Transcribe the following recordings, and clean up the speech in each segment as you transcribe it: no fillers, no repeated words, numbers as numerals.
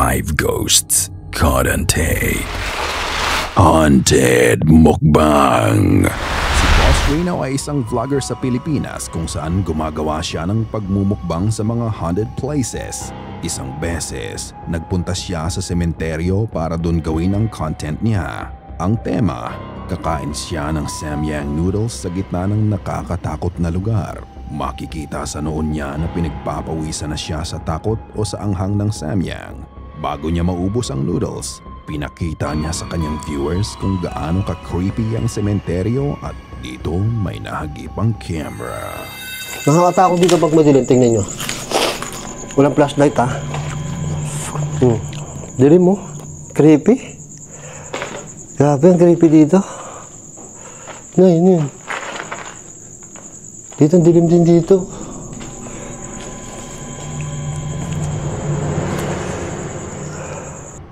5 ghosts caught on tape. Haunted Mukbang. Si Boss Reno ay isang vlogger sa Pilipinas kung saan gumagawa siya ng pagmumukbang sa mga haunted places. Isang beses, nagpunta siya sa sementeryo para doon gawin ang content niya. Ang tema, kakain siya ng samyang noodles sa gitna ng nakakatakot na lugar. Makikita sa noon niya na pinagpapawisan na siya sa takot o sa anghang ng samyang. Bago niya maubos ang noodles, pinakita niya sa kanyang viewers kung gaano ka-creepy ang sementeryo at dito may nahagip ang camera. Nakakatakot dito pag madilim, tingnan nyo. Walang flashlight ha. Dilim mo. Creepy. Grabe ang creepy dito. Yun. Dito ang dilim din dito.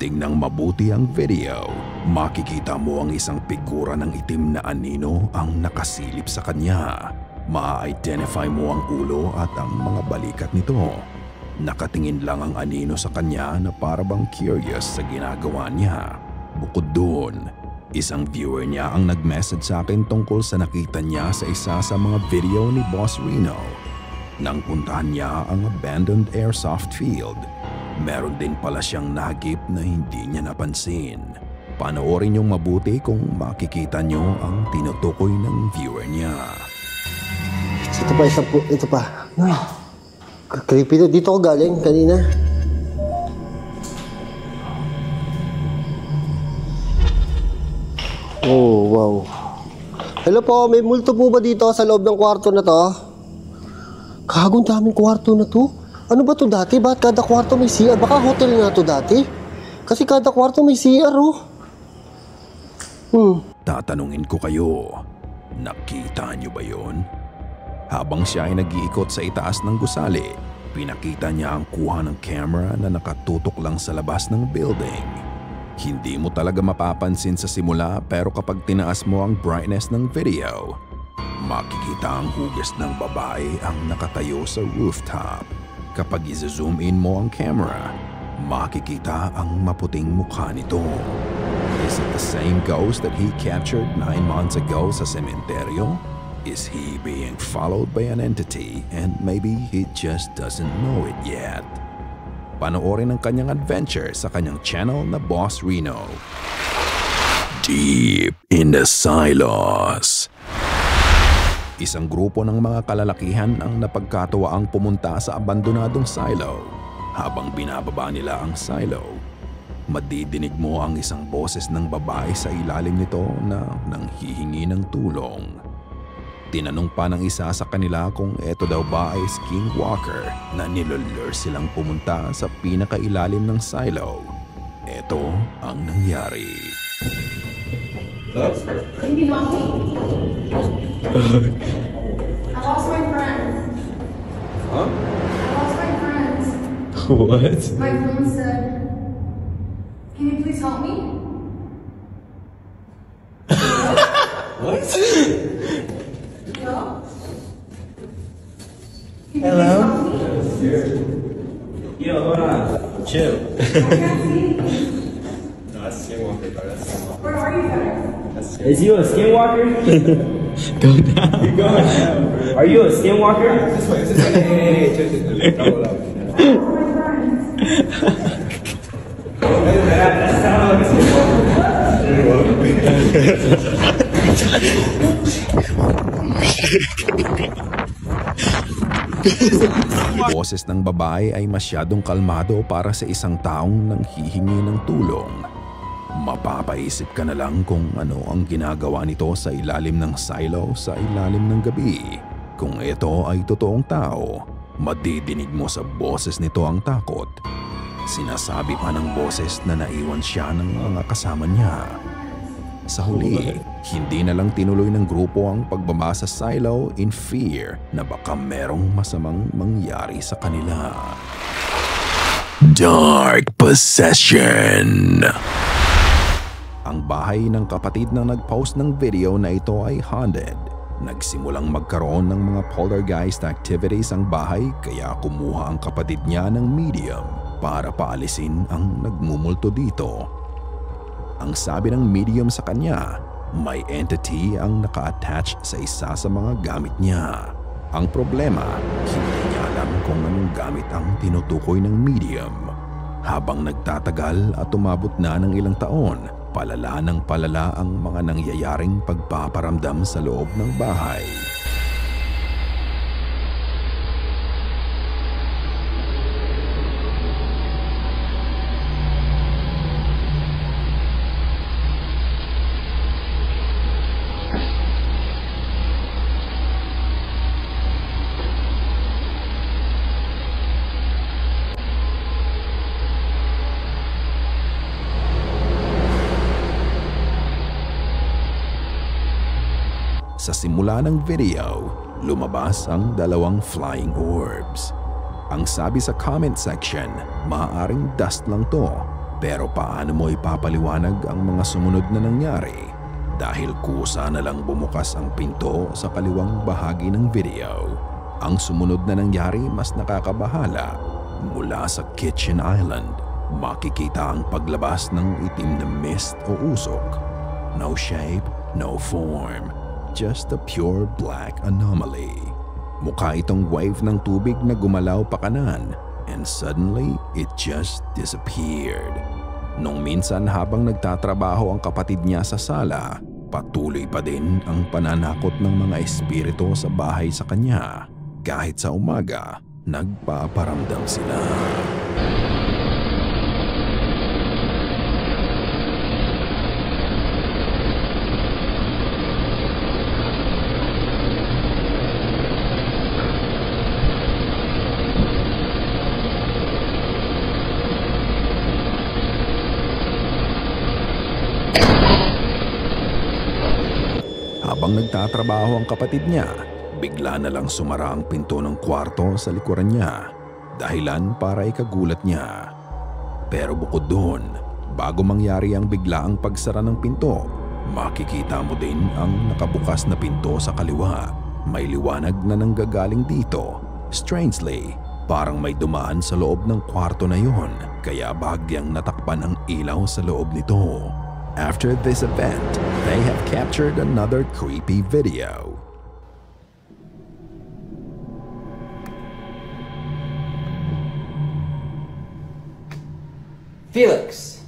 Tingnan mabuti ang video. Makikita mo ang isang figura ng itim na anino ang nakasilip sa kanya. Ma-identify mo ang ulo at ang mga balikat nito. Nakatingin lang ang anino sa kanya na parabang curious sa ginagawa niya. Bukod doon, isang viewer niya ang nag-message sa akin tungkol sa nakita niya sa isa sa mga video ni Boss Reno. Nang puntahan niya ang abandoned airsoft field, meron din pala siyang nahagip na hindi niya napansin. Panoorin niyong mabuti kung makikita niyo ang tinutukoy ng viewer niya. Ito pa. Creepy to. Dito ako galing kanina. Oh, wow. Hello po, may multo po ba dito sa loob ng kwarto na to? Kagong daming kwarto na to. Ano ba to dati? Bakit kada kwarto may CR? Baka hotel na to dati? Kasi kada kwarto may CR, oh. Tatanungin ko kayo, nakita niyo ba yon? Habang siya ay nag-iikot sa itaas ng gusali, pinakita niya ang kuha ng camera na nakatutok lang sa labas ng building. Hindi mo talaga mapapansin sa simula pero kapag tinaas mo ang brightness ng video, makikita ang hugas ng babae ang nakatayo sa rooftop. Kapag i-zoom in mo ang camera, makikita ang maputing mukha nito. Is it the same ghost that he captured 9 months ago sa sementeryo? Is he being followed by an entity and maybe he just doesn't know it yet? Panoorin ang kanyang adventure sa kanyang channel na Boss Reno. Deep in the Silos. Isang grupo ng mga kalalakihan ang napagkatawaang pumunta sa abandonadong silo. Habang binababa nila ang silo, madidinig mo ang isang boses ng babae sa ilalim nito na nanghihingi ng tulong. Tinanong pa ng isa sa kanila kung eto daw ba ay skinwalker na nilulure silang pumunta sa pinakailalim ng silo. Eto ang nangyari. Hindi mo ako. I lost my friends. Huh? I lost my friends. What? My friend said, "Can you please help me?" What? Hello? Hello? Yo, hold on. Chill. I can't see. No, that's a skinwalker, bro. That's a skinwalker. Where are you guys? Is you a skinwalker? Go down. You're going down, bro. Are you a skinwalker? This way, this way. Hey, chill. Double up. My friends. That sounded like a Boses ng babae ay masyadong kalmado para sa isang taong nanghihingi ng tulong. Mapapaisip ka na lang kung ano ang ginagawa nito sa ilalim ng silo sa ilalim ng gabi. Kung ito ay totoong tao, madidinig mo sa boses nito ang takot. Sinasabi pa ng boses na naiwan siya ng mga kasama niya. Sa huli, hindi na lang tinuloy ng grupo ang pagbaba sa silo in fear na baka merong masamang mangyari sa kanila. Dark Possession. Ang bahay ng kapatid na nag-post ng video na ito ay haunted. Nagsimulang magkaroon ng mga poltergeist activities ang bahay kaya kumuha ang kapatid niya ng medium para paalisin ang nagmumulto dito. Ang sabi ng medium sa kanya, may entity ang naka-attach sa isa sa mga gamit niya. Ang problema, hindi niya alam kung anong gamit ang tinutukoy ng medium. Habang nagtatagal at umabot na ng ilang taon, palala ng palala ang mga nangyayaring pagpaparamdam sa loob ng bahay. Sa simula ng video, lumabas ang dalawang flying orbs. Ang sabi sa comment section, maaaring dust lang to, pero paano mo ipapaliwanag ang mga sumunod na nangyari? Dahil kusa na lang bumukas ang pinto sa kaliwang bahagi ng video. Ang sumunod na nangyari mas nakakabahala. Mula sa kitchen island, makikita ang paglabas ng itim na mist o usok. No shape, no form. Just a pure black anomaly. Mukha itong wave ng tubig na gumalaw pa kanan and suddenly it just disappeared. Nung minsan habang nagtatrabaho ang kapatid niya sa sala, patuloy pa din ang pananakot ng mga espiritu sa bahay sa kanya. Kahit sa umaga, nagpaparamdam sila. Habang nagtatrabaho ang kapatid niya, bigla na lang sumara ang pinto ng kwarto sa likuran niya, dahilan para ikagulat niya. Pero bukod doon, bago mangyari ang biglaang pagsara ng pinto, makikita mo din ang nakabukas na pinto sa kaliwa. May liwanag na nanggagaling dito. Strangely, parang may dumaan sa loob ng kwarto na yun, kaya bahagyang natakpan ang ilaw sa loob nito. After this event, they have captured another creepy video. Felix.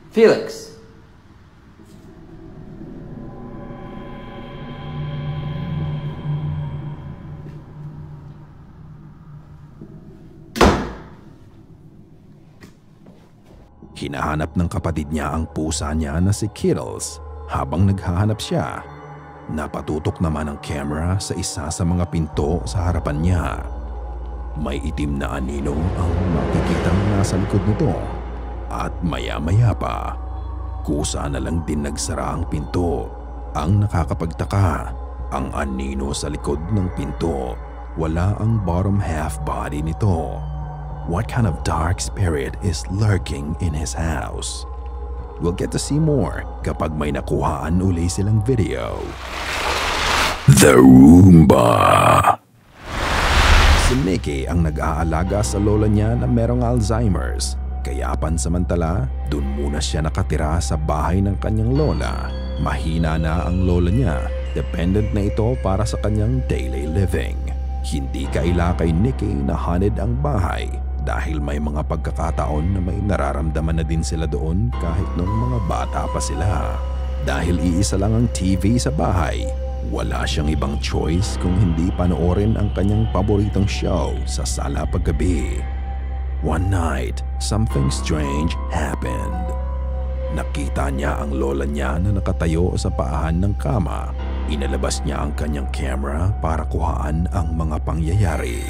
Felix. Hinahanap ng kapatid niya ang pusa niya na si Kittles. Habang naghahanap siya, napatutok naman ang camera sa isa sa mga pinto sa harapan niya. May itim na anino ang makikitang nasa likod nito. At maya-maya pa, kusa na lang din nagsara ang pinto. Ang nakakapagtaka, ang anino sa likod ng pinto, wala ang bottom half body nito. What kind of dark spirit is lurking in his house? We'll get to see more kapag may nakuhaan uli silang video. The Roomba. Si Mickey ang nag-aalaga sa lola niya na merong Alzheimer's. Kaya pansamantala, dun muna siya nakatira sa bahay ng kanyang lola. Mahina na ang lola niya. Dependent na ito para sa kanyang daily living. Hindi kaila kay Nicky na haunted ang bahay. Dahil may mga pagkakataon na may nararamdaman na din sila doon kahit nung mga bata pa sila. Dahil iisa lang ang TV sa bahay, wala siyang ibang choice kung hindi panoorin ang kanyang paboritong show sa sala paggabi. One night, something strange happened. Nakita niya ang lola niya na nakatayo sa paahan ng kama. Inalabas niya ang kanyang camera para kuhaan ang mga pangyayari.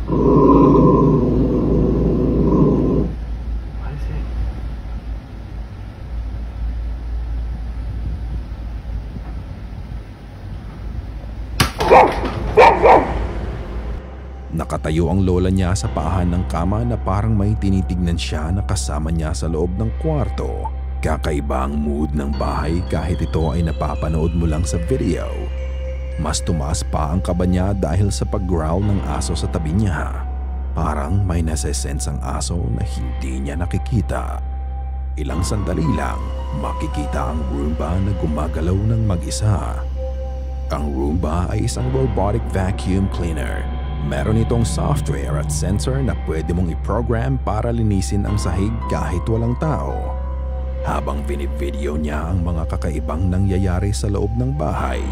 What is it? Nakatayo ang lola niya sa paahan ng kama na parang may tinitignan siya na kasama niya sa loob ng kwarto. Kakaiba ang mood ng bahay kahit ito ay napapanood mo lang sa video. Mas tumaas pa ang kaba niya dahil sa pag-growl ng aso sa tabi niya. Parang may nasa-sense ang aso na hindi niya nakikita. Ilang sandali lang, makikita ang Roomba na gumagalaw ng mag-isa. Ang Roomba ay isang robotic vacuum cleaner. Meron itong software at sensor na pwede mong i-program para linisin ang sahig kahit walang tao. Habang binivideo niya ang mga kakaibang nangyayari sa loob ng bahay,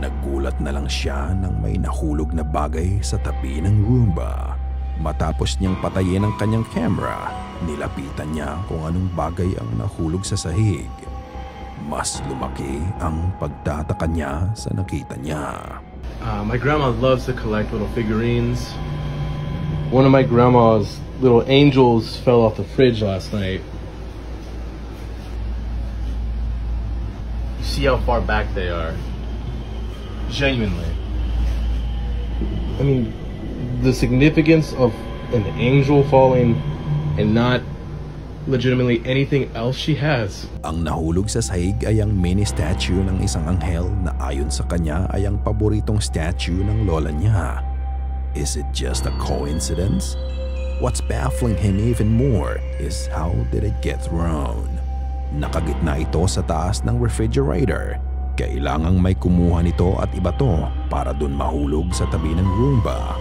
nagulat na lang siya nang may nahulog na bagay sa tabi ng Roomba. Matapos niyang patayin ang kanyang camera, nilapitan niya kung anong bagay ang nahulog sa sahig. Mas lumaki ang pagtataka niya sa nakita niya. My grandma loves to collect little figurines. One of my grandma's little angels fell off the fridge last night. You see how far back they are? Genuinely. I mean, the significance of an angel falling and not legitimately anything else she has. Ang nahulog sa sahig ay ang mini statue ng isang anghel na ayon sa kanya ay ang paboritong statue ng lola niya. Is it just a coincidence? What's baffling him even more is how did it get thrown? Nakagitna ito sa taas ng refrigerator. Kailangang may kumuha nito at ibato para dun mahulog sa tabi ng Roomba.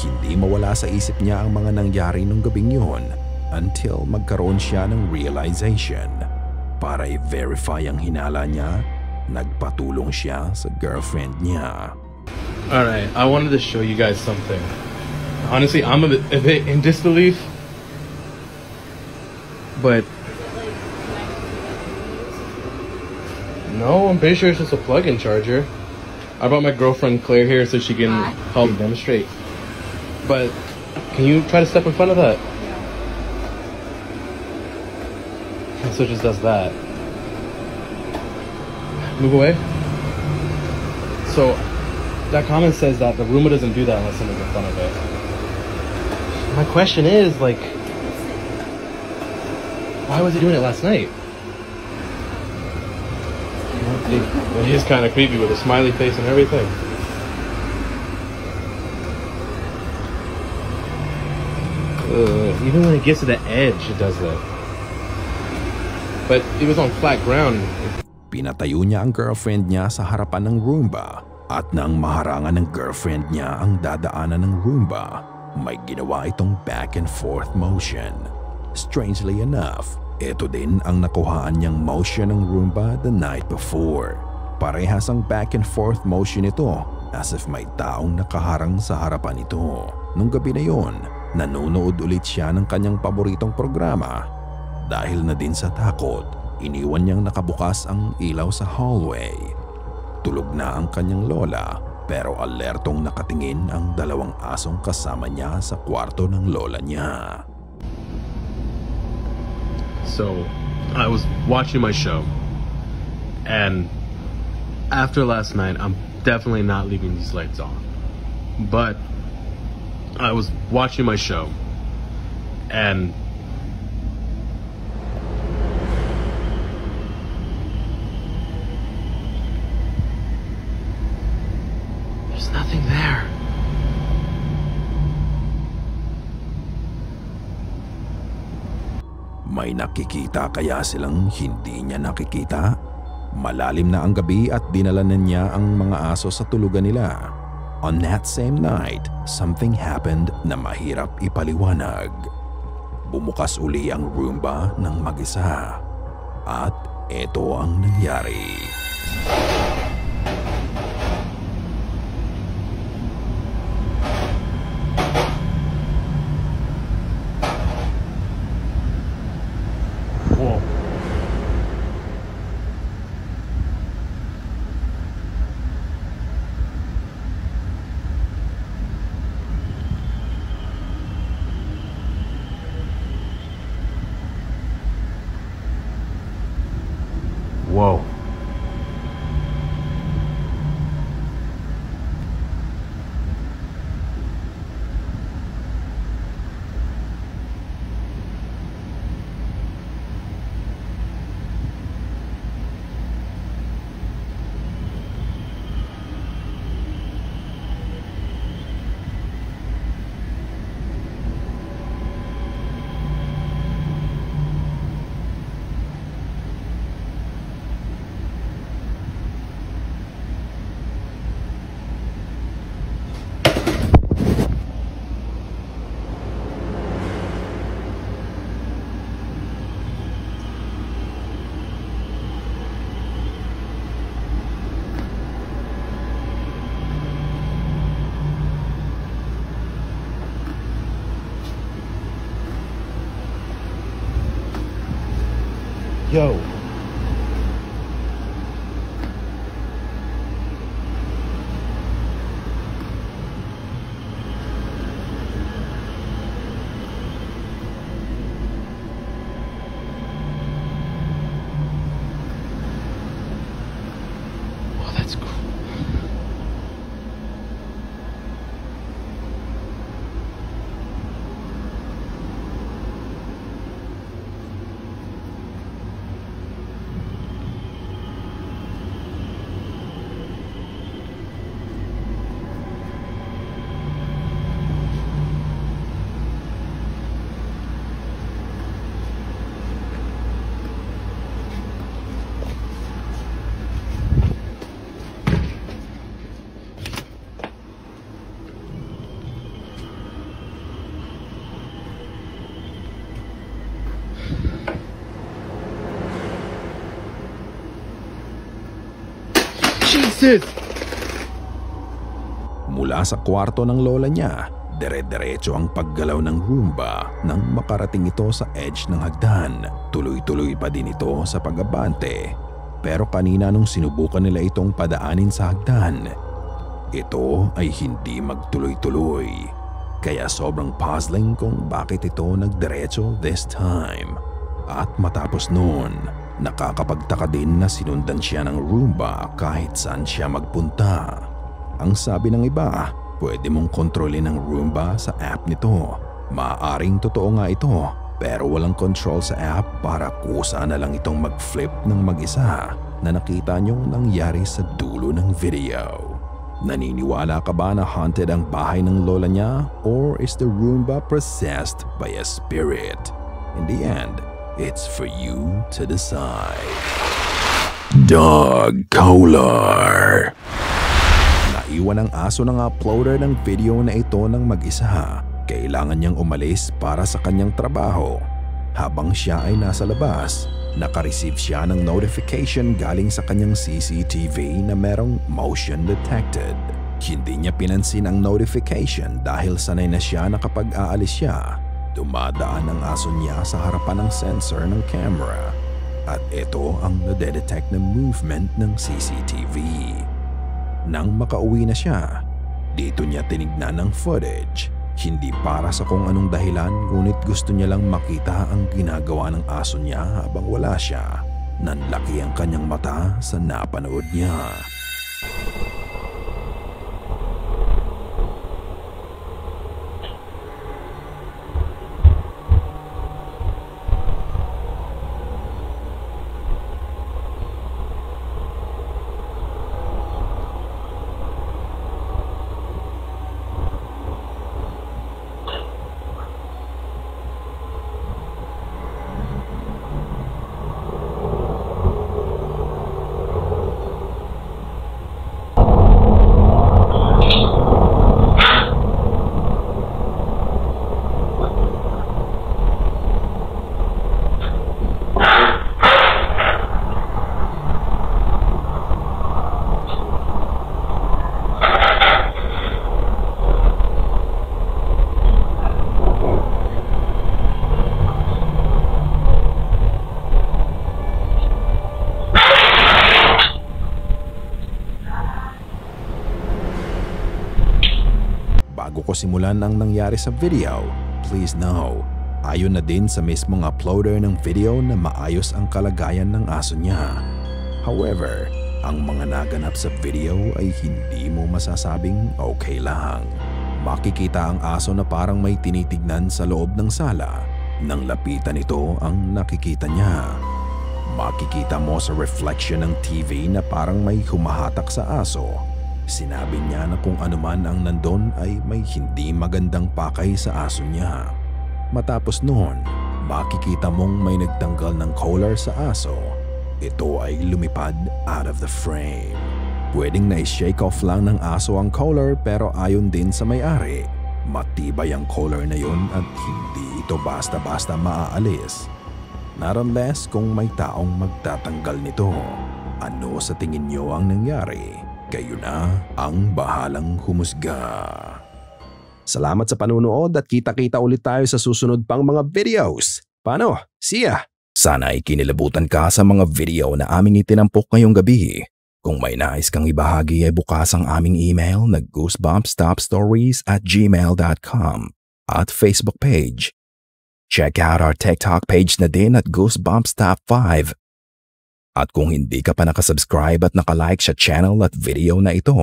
Hindi mawala sa isip niya ang mga nangyari nung gabing yun until magkaroon siya ng realization. Para i-verify ang hinala niya, nagpatulong siya sa girlfriend niya. Alright, I wanted to show you guys something. Honestly, I'm a bit in disbelief. But no, I'm pretty sure it's just a plug-in charger. I brought my girlfriend Claire here so she can help demonstrate. But can you try to step in front of that? So it just does that. Move away. So that comment says that the Roomba doesn't do that unless someone's in front of it. My question is, like, why was he doing it last night? It is kind of creepy with a smiley face and everything. Even when it gets to the edge, it does that. But it was on flat ground. Pinatayo niya ang girlfriend niya sa harapan ng Roomba at nang maharangan ng girlfriend niya ang dadaanan ng Roomba, may ginawa itong back and forth motion. Strangely enough, ito din ang nakuhaan niyang motion ng Roomba the night before. Parehas ang back and forth motion ito as if may taong nakaharang sa harapan ito. Nung gabi na yon, nanonood ulit siya ng kanyang paboritong programa. Dahil na din sa takot, iniwan niyang nakabukas ang ilaw sa hallway. Tulog na ang kanyang lola pero alertong nakatingin ang dalawang asong kasama niya sa kwarto ng lola niya. So, I was watching my show, and after last night, I'm definitely not leaving these lights on. But I was watching my show, and there's nothing there. May nakikita kaya silang hindi niya nakikita? Malalim na ang gabi at dinala na niya ang mga aso sa tulugan nila. On that same night, something happened na mahirap ipaliwanag. Bumukas uli ang Roomba ng mag-isa. At ito ang nangyari. Whoa. go. Oh, that's cool. Jesus! Mula sa kwarto ng lola niya, dire-diretso ang paggalaw ng Roomba nang makarating ito sa edge ng hagdan. Tuloy-tuloy pa din ito sa pag-abante. Pero kanina nung sinubukan nila itong padaanin sa hagdan, ito ay hindi magtuloy-tuloy. Kaya sobrang puzzling kung bakit ito nagdiretso this time. At matapos noon, nakakapagtaka din na sinundan siya ng Roomba kahit saan siya magpunta. Ang sabi ng iba, pwede mong kontrolin ng Roomba sa app nito. Maaaring totoo nga ito, pero walang control sa app para kusa na lang itong mag-flip ng mag-isa na nakita niyong nangyari sa dulo ng video. Naniniwala ka ba na haunted ang bahay ng lola niya, or is the Roomba possessed by a spirit? In the end, it's for you to decide. Dog collar. Naiwan ang aso ng uploader ng video na ito ng mag-isa. Kailangan niyang umalis para sa kanyang trabaho. Habang siya ay nasa labas, nakareceive siya ng notification galing sa kanyang CCTV na merong motion detected. Hindi niya pinansin ang notification dahil sanay na siya na kapag aalis siya, dumadaan ang aso niya sa harapan ng sensor ng camera. At ito ang nadedetect na movement ng CCTV. Nang makauwi na siya, dito niya tinignan ang footage. Hindi para sa kung anong dahilan, ngunit gusto niya lang makita ang ginagawa ng aso niya habang wala siya. Nanlaki ang kanyang mata sa napanood niya. Bago ko simulan ang nangyari sa video, please know, ayon na din sa mismong uploader ng video na maayos ang kalagayan ng aso niya. However, ang mga naganap sa video ay hindi mo masasabing okay lang. Makikita ang aso na parang may tinitignan sa loob ng sala. Nang lapitan ito ang nakikita niya. Makikita mo sa reflection ng TV na parang may humahatak sa aso. Sinabi niya na kung anuman ang nandun ay may hindi magandang pakay sa aso niya. Matapos noon, makikita mong may nagtanggal ng collar sa aso. Ito ay lumipad out of the frame. Pwedeng na-shake off lang ng aso ang collar pero ayon din sa may-ari, matibay ang collar na yun at hindi ito basta-basta maaalis. Not unless kung may taong magtatanggal nito. Ano sa tingin niyo ang nangyari? Kayo na ang bahalang humusga. Salamat sa panunood at kita-kita ulit tayo sa susunod pang mga videos. Paano? See ya! Sana ay kinilabutan ka sa mga video na aming itinampok ngayong gabi. Kung may nais kang ibahagi ay bukas ang aming email na goosebumpstopstories@gmail.com at Facebook page. Check out our TikTok page na din at Goosebumps Top 5. At kung hindi ka pa nakasubscribe at nakalike sa channel at video na ito,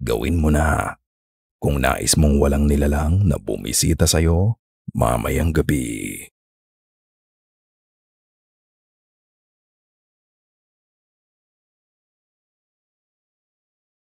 gawin mo na. Kung nais mong walang nilalang na bumisita sa'yo mamayang gabi.